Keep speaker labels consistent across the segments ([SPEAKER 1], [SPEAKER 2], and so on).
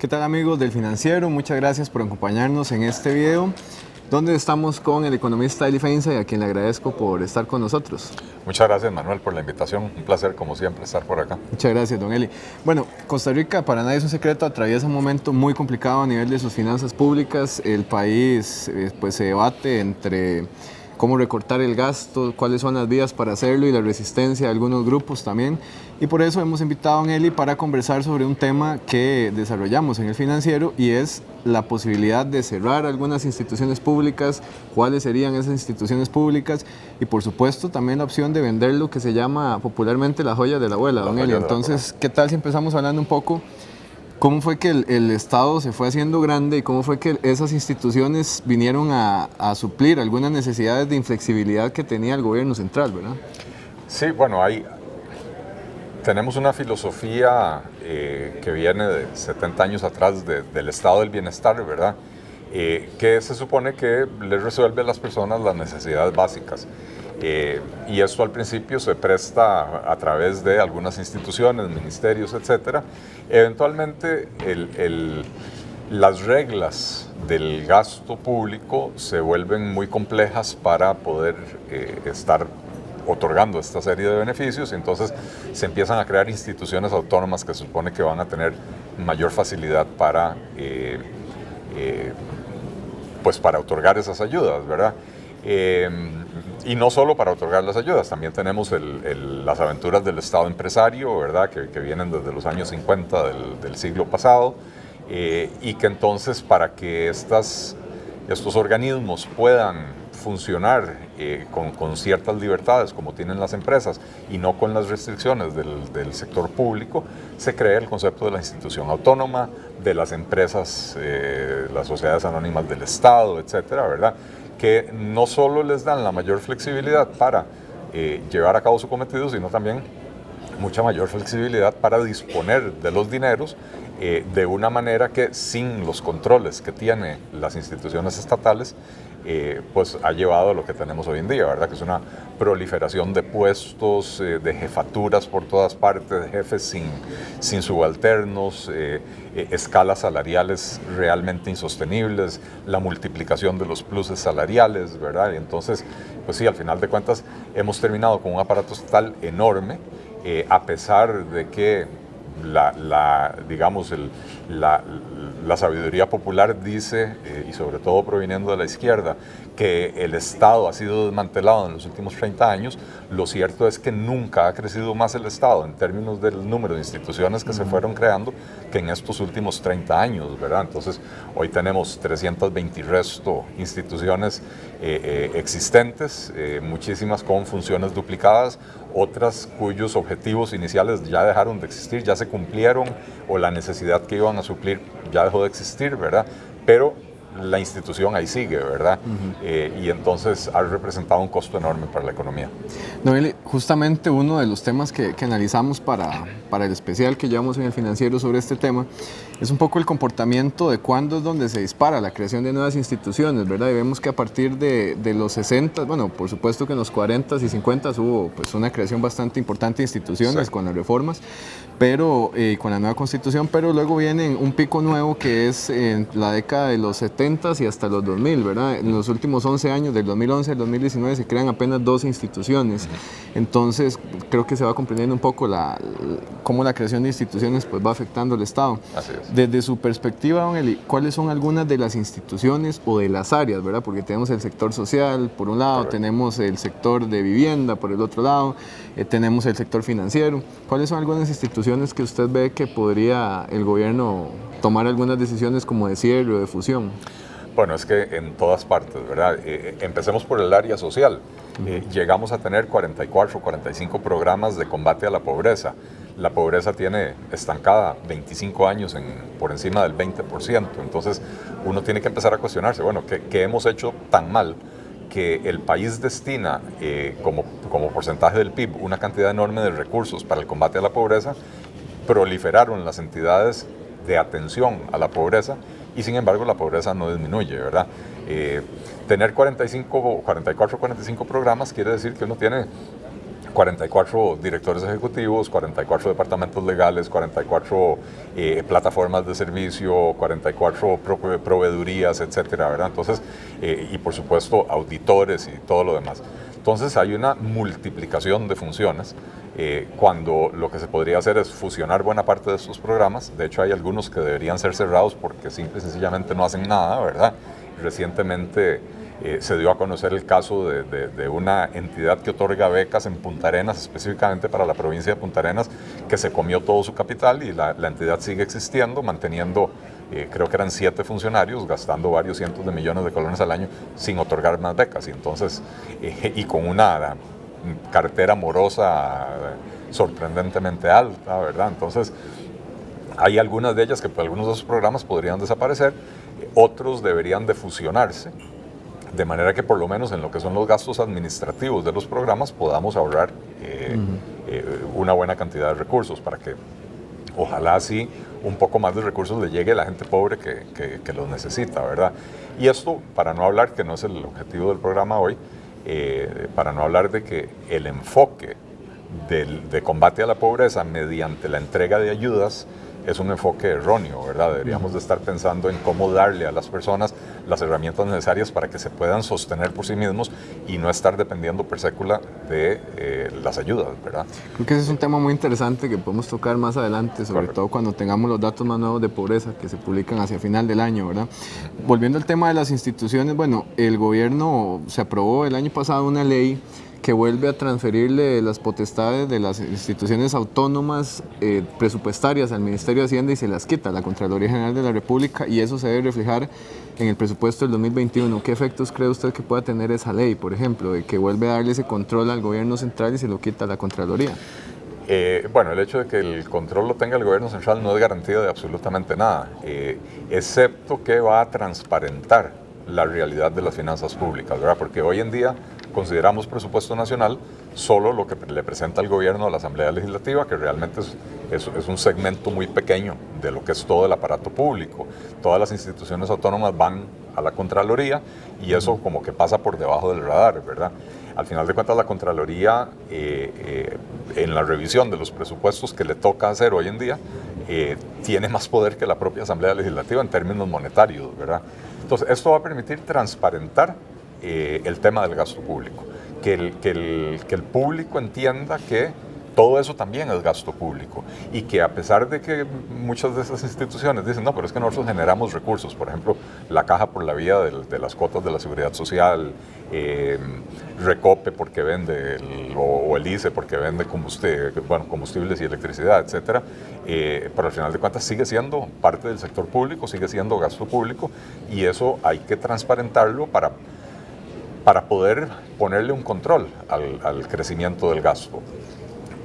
[SPEAKER 1] ¿Qué tal amigos del Financiero? Muchas gracias por acompañarnos en este video donde estamos con el economista Eli Feinsay, a quien le agradezco por estar con nosotros.
[SPEAKER 2] Muchas gracias, Manuel, por la invitación. Un placer, como siempre, estar por acá.
[SPEAKER 1] Muchas gracias, don Eli. Bueno, Costa Rica, para nadie es un secreto, atraviesa un momento muy complicado a nivel de sus finanzas públicas. El país pues se debate entre cómo recortar el gasto, cuáles son las vías para hacerlo y la resistencia de algunos grupos también. Y por eso hemos invitado a don Eli para conversar sobre un tema que desarrollamos en el Financiero, y es la posibilidad de cerrar algunas instituciones públicas, cuáles serían esas instituciones públicas, y por supuesto también la opción de vender lo que se llama popularmente la joya de la abuela, don Eli. Entonces, ¿qué tal si empezamos hablando un poco cómo fue que el Estado se fue haciendo grande y cómo fue que esas instituciones vinieron a suplir algunas necesidades de inflexibilidad que tenía el gobierno central, ¿verdad?
[SPEAKER 2] Sí, bueno, tenemos una filosofía que viene de 70 años atrás del estado del bienestar, ¿verdad? Que se supone que le resuelve a las personas las necesidades básicas. Y esto al principio se presta a través de algunas instituciones, ministerios, etcétera. Eventualmente las reglas del gasto público se vuelven muy complejas para poder estar otorgando esta serie de beneficios, y entonces se empiezan a crear instituciones autónomas que se supone que van a tener mayor facilidad para otorgar esas ayudas, ¿verdad? Y no solo para otorgar las ayudas, también tenemos las aventuras del Estado empresario, ¿verdad? Que vienen desde los años 50 del siglo pasado, y que entonces para que estos organismos puedan funcionar con ciertas libertades como tienen las empresas y no con las restricciones del sector público, se crea el concepto de la institución autónoma, de las empresas, las sociedades anónimas del Estado, etcétera, ¿verdad? Que no solo les dan la mayor flexibilidad para llevar a cabo su cometido, sino también mucha mayor flexibilidad para disponer de los dineros de una manera que, sin los controles que tienen las instituciones estatales, pues ha llevado a lo que tenemos hoy en día, ¿verdad? Que es una proliferación de puestos, de jefaturas por todas partes, de jefes sin subalternos, escalas salariales realmente insostenibles, la multiplicación de los pluses salariales, ¿verdad? Y entonces, pues sí, al final de cuentas hemos terminado con un aparato estatal enorme, a pesar de que la sabiduría popular dice, y sobre todo proviniendo de la izquierda, que el Estado ha sido desmantelado en los últimos 30 años, lo cierto es que nunca ha crecido más el Estado en términos del número de instituciones que se fueron creando que en estos últimos 30 años, ¿verdad? Entonces, hoy tenemos 320 y resto instituciones existentes, muchísimas con funciones duplicadas, otras cuyos objetivos iniciales ya dejaron de existir, ya se cumplieron, o la necesidad que iban a suplir ya dejó de existir, ¿verdad? Pero la institución ahí sigue, ¿verdad? Y entonces ha representado un costo enorme para la economía.
[SPEAKER 1] Noel, justamente uno de los temas que analizamos para el especial que llevamos en el Financiero sobre este tema es un poco el comportamiento de cuándo es donde se dispara la creación de nuevas instituciones, ¿verdad? Y vemos que a partir de los 60, bueno, por supuesto que en los 40s y 50s hubo pues una creación bastante importante de instituciones, sí, con las reformas, pero con la nueva constitución, pero luego viene un pico nuevo que es en la década de los 70s y hasta los 2000, ¿verdad? En los últimos 11 años, del 2011 al 2019, se crean apenas 2 instituciones. Entonces, creo que se va comprendiendo un poco cómo la creación de instituciones pues, va afectando al Estado.
[SPEAKER 2] Así es.
[SPEAKER 1] Desde su perspectiva, don Eli, ¿cuáles son algunas de las instituciones o de las áreas, ¿verdad? Porque tenemos el sector social, por un lado, correcto, tenemos el sector de vivienda, por el otro lado, tenemos el sector financiero. ¿Cuáles son algunas instituciones que usted ve que podría el gobierno tomar algunas decisiones como de cierre o de fusión?
[SPEAKER 2] Bueno, es que en todas partes, ¿verdad? Empecemos por el área social. Llegamos a tener 44, 45 programas de combate a la pobreza. La pobreza tiene estancada 25 años por encima del 20%. Entonces, uno tiene que empezar a cuestionarse, bueno, ¿qué hemos hecho tan mal que el país destina como porcentaje del PIB una cantidad enorme de recursos para el combate a la pobreza? Proliferaron las entidades de atención a la pobreza y sin embargo la pobreza no disminuye, ¿verdad? Tener 44, 45 programas quiere decir que uno tiene 44 directores ejecutivos, 44 departamentos legales, 44 plataformas de servicio, 44 proveedurías, etcétera, ¿verdad? Entonces, y por supuesto auditores y todo lo demás. Entonces hay una multiplicación de funciones cuando lo que se podría hacer es fusionar buena parte de estos programas. De hecho, hay algunos que deberían ser cerrados porque simple y sencillamente no hacen nada, ¿verdad? Recientemente se dio a conocer el caso de una entidad que otorga becas en Punta Arenas, específicamente para la provincia de Punta Arenas, que se comió todo su capital y la entidad sigue existiendo, manteniendo, creo que eran 7 funcionarios, gastando varios cientos de millones de colones al año sin otorgar más becas. Y entonces, y con una cartera morosa sorprendentemente alta, ¿verdad? Entonces, hay algunas de ellas que por algunos de esos programas podrían desaparecer, otros deberían de fusionarse, de manera que por lo menos en lo que son los gastos administrativos de los programas podamos ahorrar una buena cantidad de recursos para que ojalá así un poco más de recursos le llegue a la gente pobre que los necesita, ¿verdad? Y esto, para no hablar, que no es el objetivo del programa hoy, para no hablar de que el enfoque de combate a la pobreza mediante la entrega de ayudas es un enfoque erróneo, ¿verdad? Deberíamos de estar pensando en cómo darle a las personas las herramientas necesarias para que se puedan sostener por sí mismos y no estar dependiendo per sécula de las ayudas, ¿verdad?
[SPEAKER 1] Creo que ese es un tema muy interesante que podemos tocar más adelante, sobre
[SPEAKER 2] Correcto.
[SPEAKER 1] todo cuando tengamos los datos más nuevos de pobreza que se publican hacia final del año, ¿verdad? Volviendo al tema de las instituciones, bueno, el gobierno se aprobó el año pasado una ley que vuelve a transferirle las potestades de las instituciones autónomas presupuestarias al Ministerio de Hacienda y se las quita a la Contraloría General de la República, y eso se debe reflejar en el presupuesto del 2021. ¿Qué efectos cree usted que pueda tener esa ley, por ejemplo, de que vuelve a darle ese control al gobierno central y se lo quita a la Contraloría?
[SPEAKER 2] Bueno, el hecho de que el control lo tenga el gobierno central no es garantía de absolutamente nada, excepto que va a transparentar la realidad de las finanzas públicas, ¿verdad? Porque hoy en día consideramos presupuesto nacional solo lo que le presenta el gobierno a la Asamblea Legislativa, que realmente es un segmento muy pequeño de lo que es todo el aparato público. Todas las instituciones autónomas van a la Contraloría y eso como que pasa por debajo del radar, ¿verdad? Al final de cuentas, la Contraloría, en la revisión de los presupuestos que le toca hacer hoy en día, tiene más poder que la propia Asamblea Legislativa en términos monetarios, ¿verdad? Entonces, esto va a permitir transparentar el tema del gasto público, que el público entienda que todo eso también es gasto público y que a pesar de que muchas de esas instituciones dicen, no, pero es que nosotros generamos recursos, por ejemplo, la Caja por la vía de las cuotas de la Seguridad Social, Recope porque vende, o el ICE porque vende combustibles y electricidad, etcétera, pero al final de cuentas sigue siendo parte del sector público, sigue siendo gasto público y eso hay que transparentarlo para poder ponerle un control al crecimiento del gasto.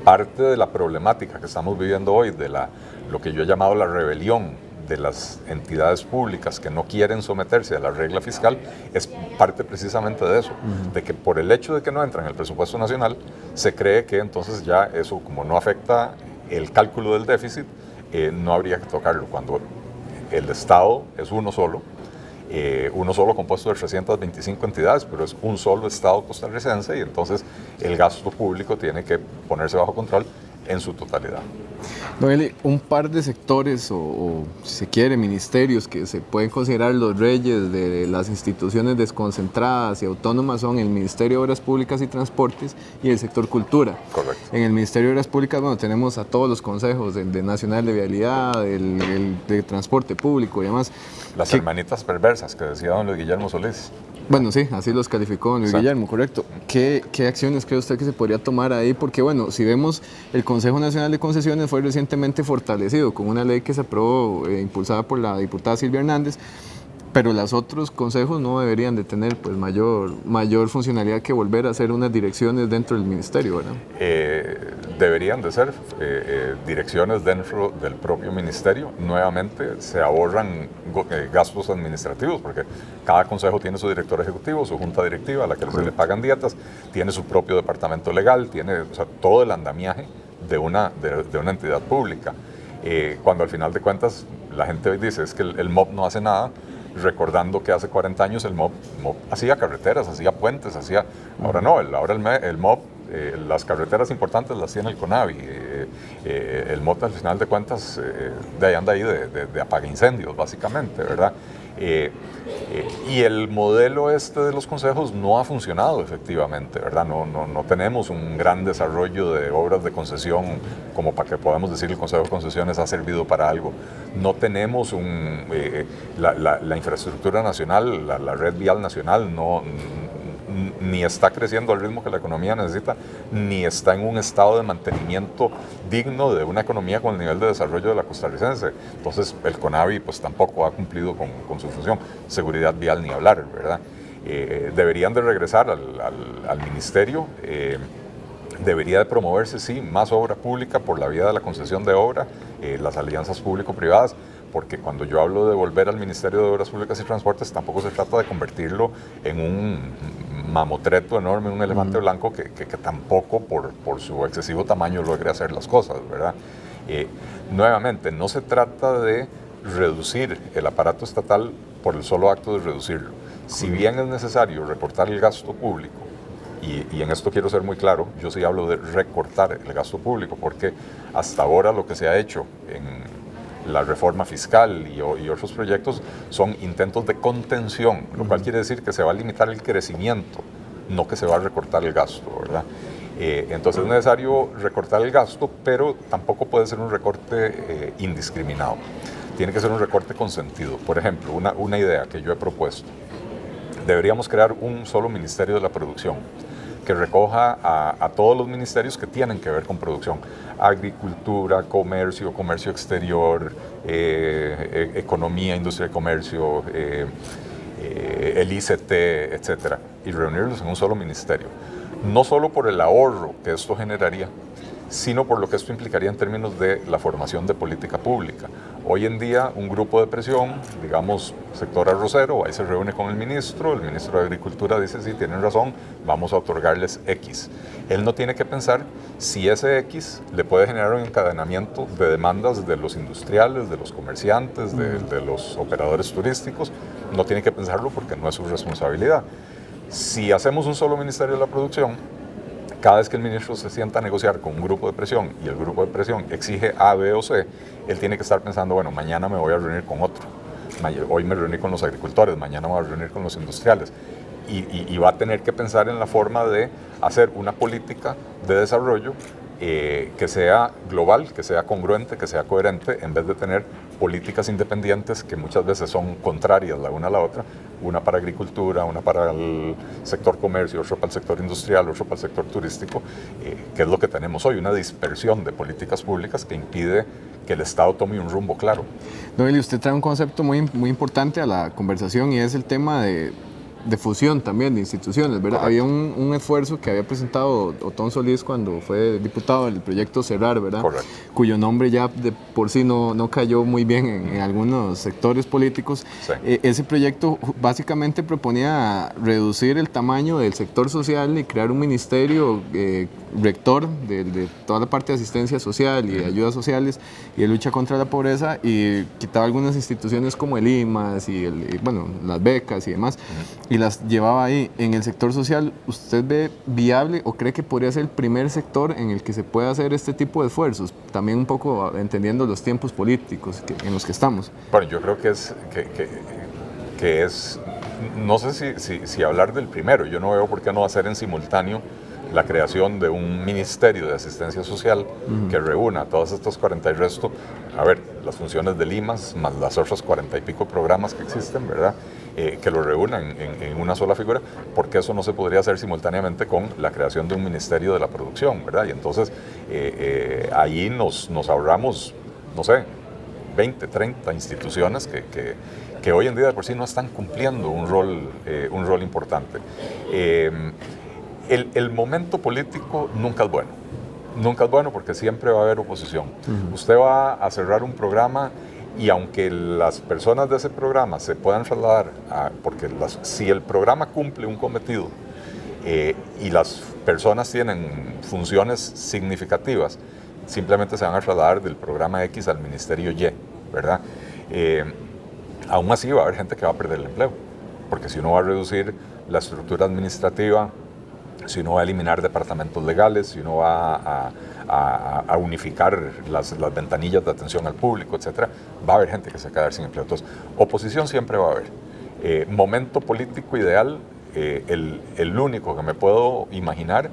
[SPEAKER 2] Parte de la problemática que estamos viviendo hoy, de lo que yo he llamado la rebelión de las entidades públicas que no quieren someterse a la regla fiscal, es parte precisamente de eso, de que por el hecho de que no entran en el presupuesto nacional, se cree que entonces ya eso, como no afecta el cálculo del déficit, no habría que tocarlo, cuando el Estado es uno solo compuesto de 325 entidades, pero es un solo Estado costarricense y entonces el gasto público tiene que ponerse bajo control en su totalidad.
[SPEAKER 1] Don Eli, un par de sectores o si se quiere, ministerios que se pueden considerar los reyes de las instituciones desconcentradas y autónomas son el Ministerio de Obras Públicas y Transportes y el sector cultura.
[SPEAKER 2] Correcto.
[SPEAKER 1] En el Ministerio de Obras Públicas, bueno, tenemos a todos los consejos, el de Nacional de Vialidad, el de Transporte Público y demás.
[SPEAKER 2] Las hermanitas perversas que decía don Luis Guillermo Solís.
[SPEAKER 1] Bueno, sí, así los calificó don Luis
[SPEAKER 2] Exacto.
[SPEAKER 1] Guillermo, correcto. ¿Qué acciones cree usted que se podría tomar ahí? Porque, bueno, si vemos, el Consejo Nacional de Concesiones fue recientemente fortalecido con una ley que se aprobó, impulsada por la diputada Silvia Hernández, pero los otros consejos no deberían de tener pues, mayor funcionalidad que volver a hacer unas direcciones dentro del ministerio, ¿verdad?
[SPEAKER 2] Deberían de ser direcciones dentro del propio ministerio. Nuevamente se ahorran gastos administrativos porque cada consejo tiene su director ejecutivo, su junta directiva a la que se le pagan dietas, tiene su propio departamento legal, tiene todo el andamiaje de una entidad pública. Cuando al final de cuentas la gente hoy dice es que el MOP no hace nada, recordando que hace 40 años el MOP hacía carreteras, hacía puentes, ahora no, ahora el MOP las carreteras importantes las tiene el CONAVI. El MOT, al final de cuentas, de ahí anda ahí de apaga incendios, básicamente, ¿verdad? Y el modelo este de los consejos no ha funcionado efectivamente, ¿verdad? No tenemos un gran desarrollo de obras de concesión como para que podamos decir el Consejo de Concesiones ha servido para algo. No tenemos la infraestructura nacional, la red vial nacional ni está creciendo al ritmo que la economía necesita, ni está en un estado de mantenimiento digno de una economía con el nivel de desarrollo de la costarricense. Entonces el CONAVI pues tampoco ha cumplido con su función. Seguridad vial ni hablar, ¿verdad? Deberían de regresar al ministerio. Debería de promoverse, sí, más obra pública por la vía de la concesión de obra, las alianzas público-privadas, porque cuando yo hablo de volver al Ministerio de Obras Públicas y Transportes, tampoco se trata de convertirlo en un mamotreto enorme, un elefante blanco que tampoco por su excesivo tamaño logre hacer las cosas, ¿verdad? Nuevamente, no se trata de reducir el aparato estatal por el solo acto de reducirlo. Si bien es necesario recortar el gasto público, y en esto quiero ser muy claro, yo sí hablo de recortar el gasto público, porque hasta ahora lo que se ha hecho en la reforma fiscal y otros proyectos son intentos de contención, lo cual quiere decir que se va a limitar el crecimiento, no que se va a recortar el gasto, ¿verdad? Entonces es necesario recortar el gasto, pero tampoco puede ser un recorte indiscriminado. Tiene que ser un recorte con sentido. Por ejemplo, una idea que yo he propuesto: deberíamos crear un solo Ministerio de la Producción que recoja a todos los ministerios que tienen que ver con producción: agricultura, comercio exterior, economía, industria y comercio, el ICT, etcétera, y reunirlos en un solo ministerio. No solo por el ahorro que esto generaría, sino por lo que esto implicaría en términos de la formación de política pública. Hoy en día, un grupo de presión, digamos, sector arrocero, ahí se reúne con el ministro de Agricultura dice, sí, tienen razón, vamos a otorgarles X. Él no tiene que pensar si ese X le puede generar un encadenamiento de demandas de los industriales, de los comerciantes, de los operadores turísticos. No tiene que pensarlo porque no es su responsabilidad. Si hacemos un solo Ministerio de la Producción, cada vez que el ministro se sienta a negociar con un grupo de presión y el grupo de presión exige A, B o C, él tiene que estar pensando, bueno, mañana me voy a reunir con otro. Hoy me reuní con los agricultores, mañana me voy a reunir con los industriales. Y va a tener que pensar en la forma de hacer una política de desarrollo que sea global, que sea congruente, que sea coherente, en vez de tener políticas independientes que muchas veces son contrarias la una a la otra, una para agricultura, una para el sector comercio, otra para el sector industrial, otra para el sector turístico, que es lo que tenemos hoy, una dispersión de políticas públicas que impide que el Estado tome un rumbo claro.
[SPEAKER 1] Noel, usted trae un concepto muy importante a la conversación y es el tema de fusión también de instituciones, ¿verdad? Correcto. Había un esfuerzo que había presentado Otón Solís cuando fue diputado del proyecto Cerrar, ¿verdad?
[SPEAKER 2] Correcto.
[SPEAKER 1] Cuyo nombre ya de por sí no cayó muy bien en algunos sectores políticos.
[SPEAKER 2] Sí.
[SPEAKER 1] Ese proyecto básicamente proponía reducir el tamaño del sector social y crear un ministerio rector de toda la parte de asistencia social y de ayudas sociales y de lucha contra la pobreza, y quitaba algunas instituciones como el IMAS y las becas y demás, y las llevaba ahí. En el sector social, ¿usted ve viable o cree que podría ser el primer sector en el que se pueda hacer este tipo de esfuerzos? También un poco entendiendo los tiempos políticos en los que estamos.
[SPEAKER 2] Bueno, yo creo que es no sé si hablar del primero. Yo no veo por qué no hacer en simultáneo la creación de un ministerio de asistencia social que reúna todos estos 40 y resto, las funciones del IMAS, más las otras 40 y pico programas que existen, ¿verdad? Que lo reúnan en una sola figura, porque eso no se podría hacer simultáneamente con la creación de un ministerio de la producción, ¿verdad? Y entonces ahí nos ahorramos, no sé, 20, 30 instituciones que hoy en día de por sí no están cumpliendo un rol importante. El momento político nunca es bueno. Nunca es bueno porque siempre va a haber oposición. Usted va a cerrar un programa y aunque las personas de ese programa se puedan trasladar, porque si el programa cumple un cometido y las personas tienen funciones significativas, simplemente se van a trasladar del programa X al Ministerio Y, ¿verdad? Aún así va a haber gente que va a perder el empleo, porque si uno va a reducir la estructura administrativa, si uno va a eliminar departamentos legales, si uno va a unificar las ventanillas de atención al público, etcétera, va a haber gente que se va a quedar sin empleo. Entonces, oposición siempre va a haber. Momento político ideal, el único que me puedo imaginar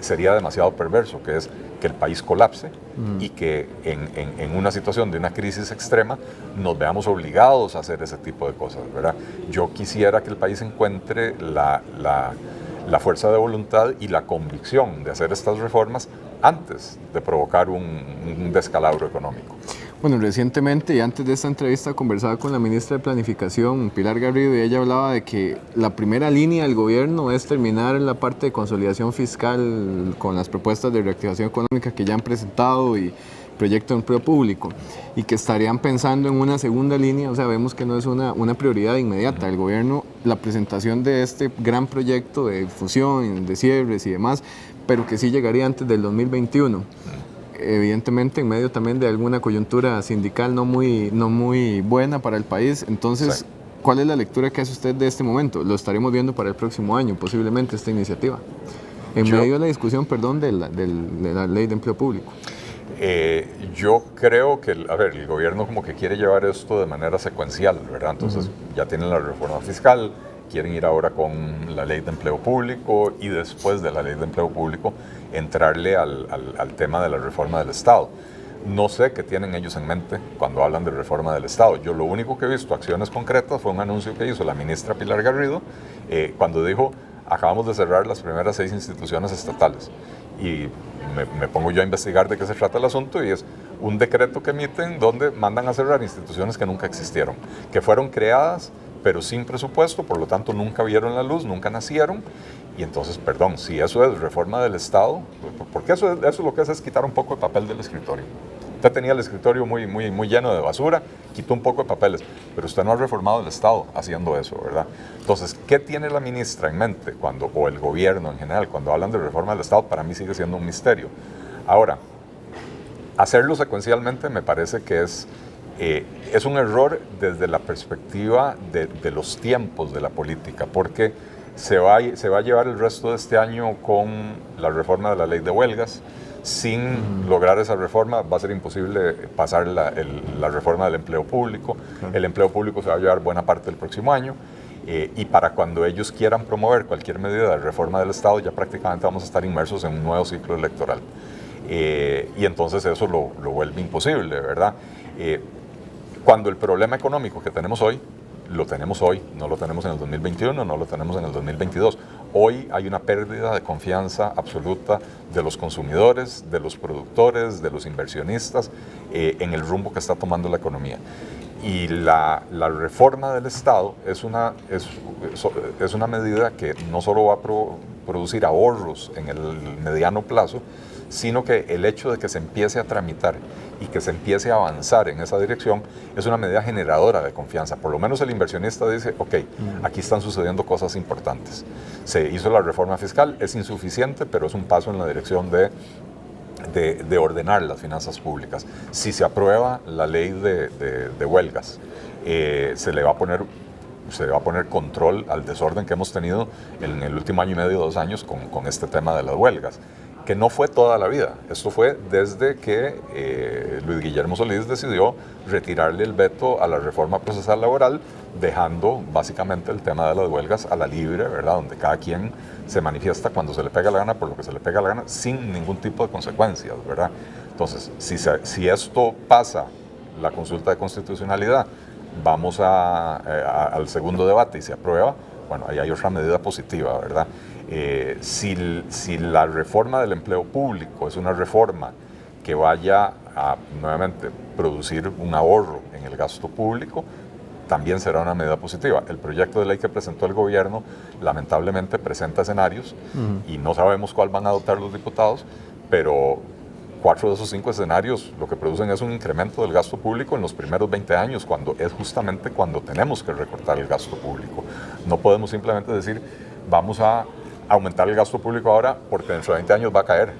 [SPEAKER 2] sería demasiado perverso, que es que el país colapse y que en una situación de una crisis extrema nos veamos obligados a hacer ese tipo de cosas, ¿verdad? Yo quisiera que el país encuentre la fuerza de voluntad y la convicción de hacer estas reformas antes de provocar un descalabro económico.
[SPEAKER 1] Bueno, recientemente y antes de esta entrevista conversaba con la ministra de Planificación, Pilar Garrido, y ella hablaba de que la primera línea del gobierno es terminar la parte de consolidación fiscal con las propuestas de reactivación económica que ya han presentado y proyecto de empleo público, y que estarían pensando en una segunda línea. O sea, vemos que no es una prioridad inmediata del gobierno la presentación de este gran proyecto de fusión, de cierres y demás, pero que sí llegaría antes del 2021. Evidentemente en medio también de alguna coyuntura sindical no muy buena para el país. Entonces, sí, ¿cuál es la lectura que hace usted de este momento? Lo estaremos viendo para el próximo año, posiblemente, esta iniciativa, en medio de la discusión, de la ley de empleo público.
[SPEAKER 2] Yo creo que, el gobierno como que quiere llevar esto de manera secuencial, ¿verdad? Entonces, ya tienen la reforma fiscal, quieren ir ahora con la ley de empleo público y después de la ley de empleo público entrarle al tema de la reforma del Estado. No sé qué tienen ellos en mente cuando hablan de reforma del Estado. Yo lo único que he visto, acciones concretas, fue un anuncio que hizo la ministra Pilar Garrido cuando dijo: acabamos de cerrar las primeras 6 instituciones estatales. Y me pongo yo a investigar de qué se trata el asunto, y es un decreto que emiten donde mandan a cerrar instituciones que nunca existieron, que fueron creadas pero sin presupuesto, por lo tanto nunca vieron la luz, nunca nacieron. Y entonces, perdón, si eso es reforma del Estado, porque eso lo que es quitar un poco de papel del escritorio. Usted tenía el escritorio muy lleno de basura, quitó un poco de papeles, pero usted no ha reformado el Estado haciendo eso, ¿verdad? Entonces, ¿qué tiene la ministra en mente o el gobierno en general cuando hablan de reforma del Estado? Para mí sigue siendo un misterio. Ahora, hacerlo secuencialmente me parece que es un error desde la perspectiva de los tiempos de la política, porque se va a llevar el resto de este año con la reforma de la ley de huelgas. Sin lograr esa reforma va a ser imposible pasar la reforma del empleo público. El empleo público se va a llevar buena parte del próximo año, y para cuando ellos quieran promover cualquier medida de reforma del Estado ya prácticamente vamos a estar inmersos en un nuevo ciclo electoral, y entonces eso lo vuelve imposible, ¿verdad? Cuando el problema económico que tenemos hoy, lo tenemos hoy, no lo tenemos en el 2021, no lo tenemos en el 2022. Hoy hay una pérdida de confianza absoluta de los consumidores, de los productores, de los inversionistas en el rumbo que está tomando la economía. Y la reforma del Estado es una medida que no solo va a producir ahorros en el mediano plazo, sino que el hecho de que se empiece a tramitar y que se empiece a avanzar en esa dirección es una medida generadora de confianza. Por lo menos el inversionista dice: ok, aquí están sucediendo cosas importantes. Se hizo la reforma fiscal, es insuficiente, pero es un paso en la dirección de ordenar las finanzas públicas. Si se aprueba la ley de huelgas, se le va a poner control al desorden que hemos tenido en el último año y medio, 2 años con este tema de las huelgas, que no fue toda la vida. Esto fue desde que Luis Guillermo Solís decidió retirarle el veto a la reforma procesal laboral, dejando básicamente el tema de las huelgas a la libre, ¿verdad? Donde cada quien se manifiesta cuando se le pega la gana, por lo que se le pega la gana, sin ningún tipo de consecuencias, ¿verdad? Entonces, si esto pasa la consulta de constitucionalidad, vamos al segundo debate y se aprueba, bueno, ahí hay otra medida positiva, ¿verdad? Si la reforma del empleo público es una reforma que vaya a, nuevamente, producir un ahorro en el gasto público, también será una medida positiva. El proyecto de ley que presentó el gobierno lamentablemente presenta escenarios y no sabemos cuál van a adoptar los diputados, pero 4 de esos 5 escenarios lo que producen es un incremento del gasto público en los primeros 20 años, cuando es justamente cuando tenemos que recortar el gasto público. No podemos simplemente decir: vamos a aumentar el gasto público ahora porque dentro de 20 años va a caer,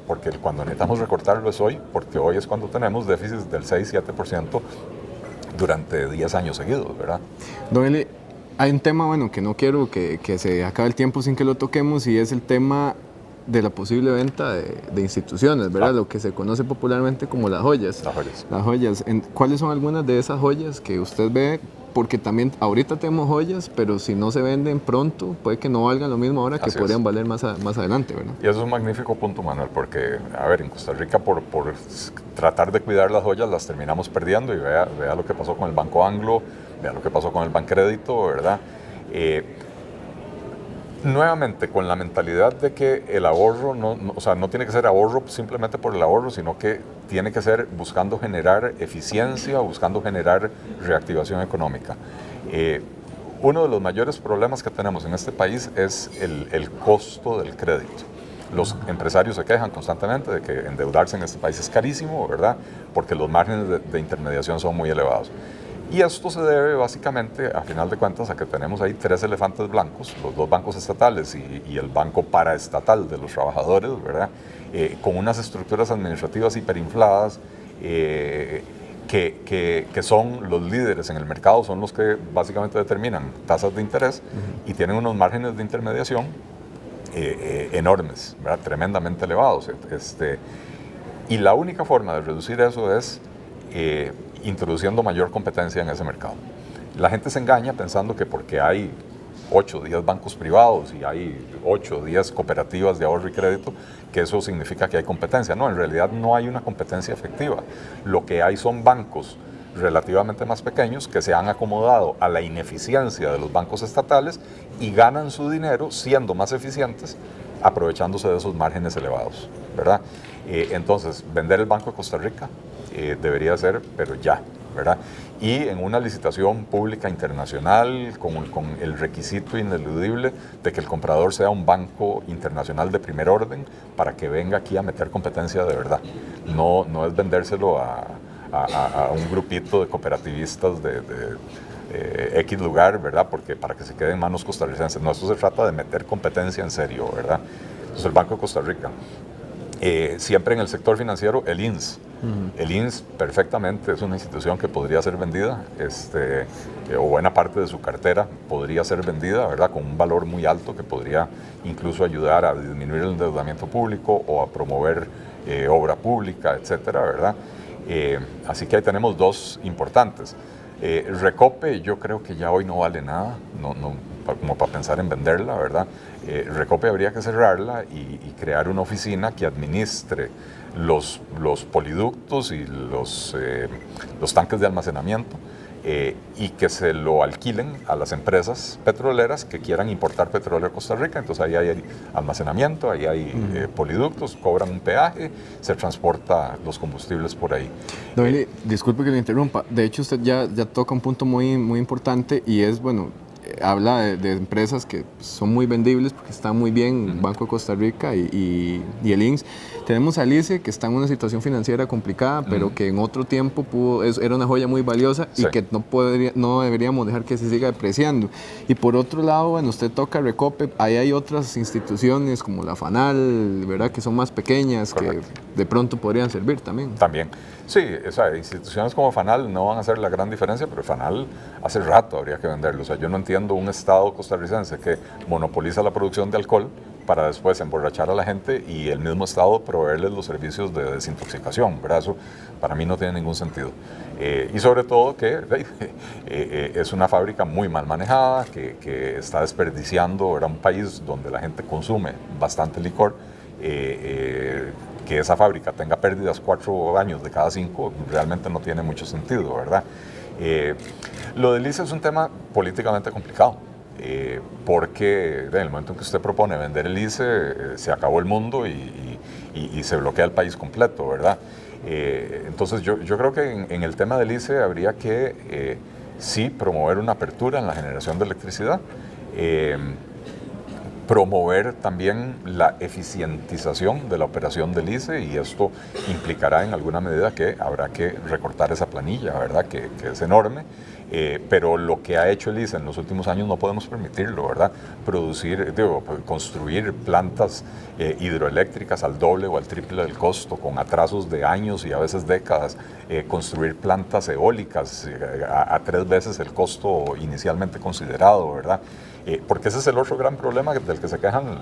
[SPEAKER 2] porque cuando necesitamos recortarlo es hoy, porque hoy es cuando tenemos déficits del 6-7% durante 10 años seguidos, ¿verdad?
[SPEAKER 1] Don Eli, Hay un tema, bueno, que no quiero que se acabe el tiempo sin que lo toquemos, y es el tema de la posible venta de instituciones, ¿verdad? Lo que se conoce popularmente como las joyas.
[SPEAKER 2] Las joyas.
[SPEAKER 1] Las joyas. ¿Cuáles son algunas de esas joyas que usted ve? Porque también ahorita tenemos joyas, pero si no se venden pronto, puede que no valgan lo mismo ahora, que podrían valer más adelante, ¿verdad?
[SPEAKER 2] Y eso es un magnífico punto, Manuel, porque, a ver, en Costa Rica por tratar de cuidar las joyas las terminamos perdiendo, y vea lo que pasó con el Banco Anglo, vea lo que pasó con el Bancrédito, ¿verdad? Nuevamente, con la mentalidad de que el ahorro, o sea, no tiene que ser ahorro simplemente por el ahorro, sino que tiene que ser buscando generar eficiencia, buscando generar reactivación económica. Uno de los mayores problemas que tenemos en este país es el costo del crédito. Los empresarios se quejan constantemente de que endeudarse en este país es carísimo, ¿verdad? Porque los márgenes de intermediación son muy elevados. Y esto se debe básicamente, a final de cuentas, a que tenemos ahí 3 elefantes blancos, los 2 bancos estatales y el banco paraestatal de los trabajadores, ¿verdad? Con unas estructuras administrativas hiperinfladas, que son los líderes en el mercado, son los que básicamente determinan tasas de interés y tienen unos márgenes de intermediación enormes, ¿verdad? Tremendamente elevados. Y la única forma de reducir eso es introduciendo mayor competencia en ese mercado. La gente se engaña pensando que porque hay 8 o 10 bancos privados y hay 8 o 10 cooperativas de ahorro y crédito, que eso significa que hay competencia. No, en realidad no hay una competencia efectiva. Lo que hay son bancos relativamente más pequeños que se han acomodado a la ineficiencia de los bancos estatales y ganan su dinero siendo más eficientes, aprovechándose de esos márgenes elevados, ¿verdad? Entonces, vender el Banco de Costa Rica debería ser, pero ya, ¿verdad? Y en una licitación pública internacional con el requisito ineludible de que el comprador sea un banco internacional de primer orden para que venga aquí a meter competencia de verdad. No es vendérselo a un grupito de cooperativistas de X lugar, ¿verdad? Porque para que se quede en manos costarricenses. No, esto se trata de meter competencia en serio, ¿verdad? Entonces, el Banco de Costa Rica. Siempre en el sector financiero, el INS. El INS perfectamente es una institución que podría ser vendida, o buena parte de su cartera podría ser vendida, ¿verdad? Con un valor muy alto que podría incluso ayudar a disminuir el endeudamiento público o a promover obra pública, etcétera, ¿verdad? Así que ahí tenemos 2 importantes. Recope yo creo que ya hoy no vale nada, como para pensar en venderla, ¿verdad? Recope habría que cerrarla y crear una oficina que administre los poliductos y los tanques de almacenamiento, y que se lo alquilen a las empresas petroleras que quieran importar petróleo a Costa Rica. Entonces ahí hay almacenamiento, ahí hay poliductos, cobran un peaje, se transporta los combustibles por ahí.
[SPEAKER 1] Noeli, disculpe que le interrumpa. De hecho, usted ya toca un punto muy importante, y es, bueno, habla de empresas que son muy vendibles porque están muy bien, Banco de Costa Rica y el INS. Tenemos a Alice, que está en una situación financiera complicada, pero que en otro tiempo era una joya muy valiosa, y que no deberíamos dejar que se siga depreciando. Y por otro lado, bueno, usted toca Recope, ahí hay otras instituciones como la FANAL, ¿verdad? Que son más pequeñas, correcto, que de pronto podrían servir también.
[SPEAKER 2] También. Sí, o sea, instituciones como FANAL no van a hacer la gran diferencia, pero FANAL hace rato habría que venderlo. O sea, yo no entiendo un Estado costarricense que monopoliza la producción de alcohol para después emborrachar a la gente y el mismo Estado proveerles los servicios de desintoxicación, ¿verdad? Eso para mí no tiene ningún sentido. Y sobre todo que es una fábrica muy mal manejada, que está desperdiciando, era un país donde la gente consume bastante licor, que esa fábrica tenga pérdidas 4 años de cada 5, realmente no tiene mucho sentido, ¿verdad? Lo del ICE es un tema políticamente complicado, porque en el momento en que usted propone vender el ICE, se acabó el mundo y se bloquea el país completo, ¿verdad? Entonces yo creo que en el tema del ICE habría que sí promover una apertura en la generación de electricidad, promover también la eficientización de la operación del ICE, y esto implicará en alguna medida que habrá que recortar esa planilla, ¿verdad? Que es enorme, pero lo que ha hecho el ICE en los últimos años no podemos permitirlo, ¿verdad? Construir plantas hidroeléctricas al doble o al triple del costo, con atrasos de años y a veces décadas, construir plantas eólicas a 3 veces el costo inicialmente considerado, ¿verdad? Porque ese es el otro gran problema del que se quejan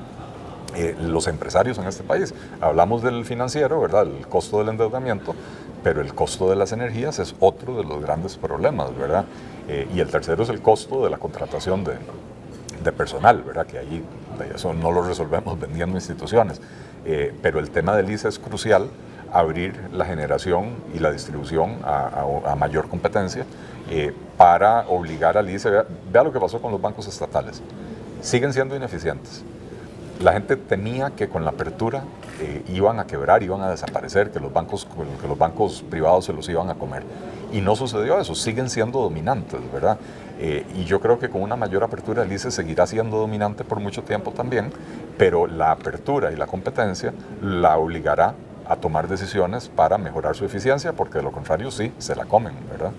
[SPEAKER 2] los empresarios en este país. Hablamos del financiero, ¿verdad? El costo del endeudamiento, pero el costo de las energías es otro de los grandes problemas, ¿verdad? Y el tercero es el costo de la contratación de personal, ¿verdad? Que ahí eso no lo resolvemos vendiendo instituciones. Pero el tema del ICE es crucial, abrir la generación y la distribución a mayor competencia, para obligar al ICE. Vea lo que pasó con los bancos estatales. Siguen siendo ineficientes. La gente temía que con la apertura iban a quebrar, iban a desaparecer, que los bancos privados se los iban a comer. Y no sucedió eso, siguen siendo dominantes, ¿verdad? Y yo creo que con una mayor apertura el ICE seguirá siendo dominante por mucho tiempo también, pero la apertura y la competencia la obligará a tomar decisiones para mejorar su eficiencia, porque de lo contrario sí, se la comen, ¿verdad?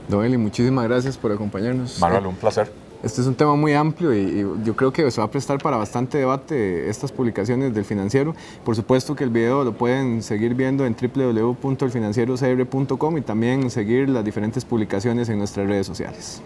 [SPEAKER 1] Don Eli, muchísimas gracias por acompañarnos.
[SPEAKER 2] Manuel, un placer.
[SPEAKER 1] Este es un tema muy amplio y yo creo que se va a prestar para bastante debate estas publicaciones del Financiero. Por supuesto que el video lo pueden seguir viendo en www.elfinancierocr.com y también seguir las diferentes publicaciones en nuestras redes sociales.